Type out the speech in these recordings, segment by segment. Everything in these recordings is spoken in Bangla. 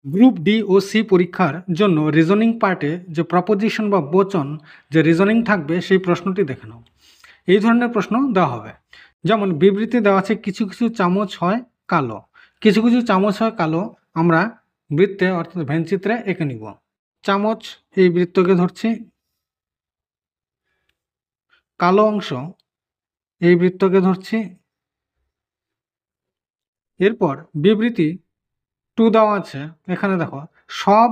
গ্রুপ ডি ও সি পরীক্ষার জন্য রিজনিং পার্টে যে প্রপোজিশন বা বচন যে রিজনিং থাকবে সেই প্রশ্নটি দেখে নাও। এই ধরনের প্রশ্ন দেওয়া হবে। যেমন বিবৃতি দেওয়া আছে কিছু কিছু চামচ হয় কালো। কিছু কিছু চামচ হয় কালো আমরা বৃত্তে অর্থাৎ ভেনচিত্রে এঁকে নিব। চামচ এই বৃত্তকে ধরছি, কালো অংশ এই বৃত্তকে ধরছি। এরপর বিবৃতি টু দেওয়া আছে, এখানে দেখো সব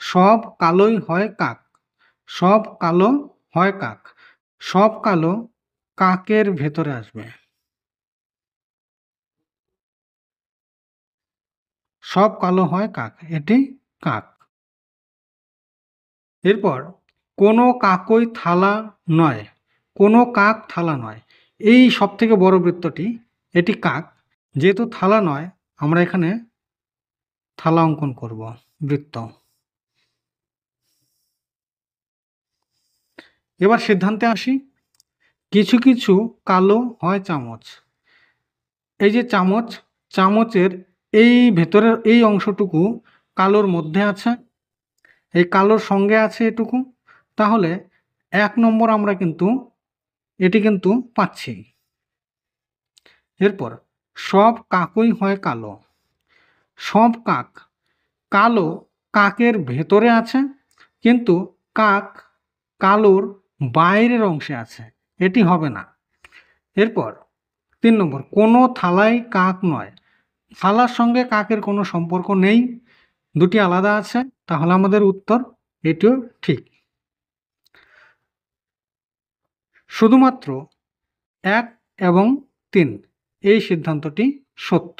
সব কালোই হয় কাক। সব কালো হয় কাক। সব কালো কাকের ভেতরে আসবে। সব কালো হয় কাক, এটি কাক। এরপর কোনো কাকই থালা নয়। কোনো কাক থালা নয়, এই সব থেকে বড় বৃত্তটি এটি কাক। যেহেতু থালা নয় আমরা এখানে থালা অঙ্কন করব বৃত্ত। এবার সিদ্ধান্তে আসি। কিছু কিছু কালো হয় চামচ। এই যে চামচ, চামচের এই ভেতরের এই অংশটুকু কালোর মধ্যে আছে, এই কালোর সঙ্গে আছে এটুকু। তাহলে 1 নম্বর আমরা কিন্তু এটি কিন্তু পাচ্ছি। এরপর সব কাকই হয় কালো। সব কাক কালো কাকের ভেতরে আছে, কিন্তু কাক কালোর বাইরের অংশে আছে, এটি হবে না। এরপর 3 নম্বর কোনো থালাই কাক নয়। থালার সঙ্গে কাকের কোনো সম্পর্ক নেই, দুটি আলাদা আছে। তাহলে আমাদের উত্তর এটিও ঠিক। শুধুমাত্র 1 এবং 3 এই সিদ্ধান্তটি সত্য।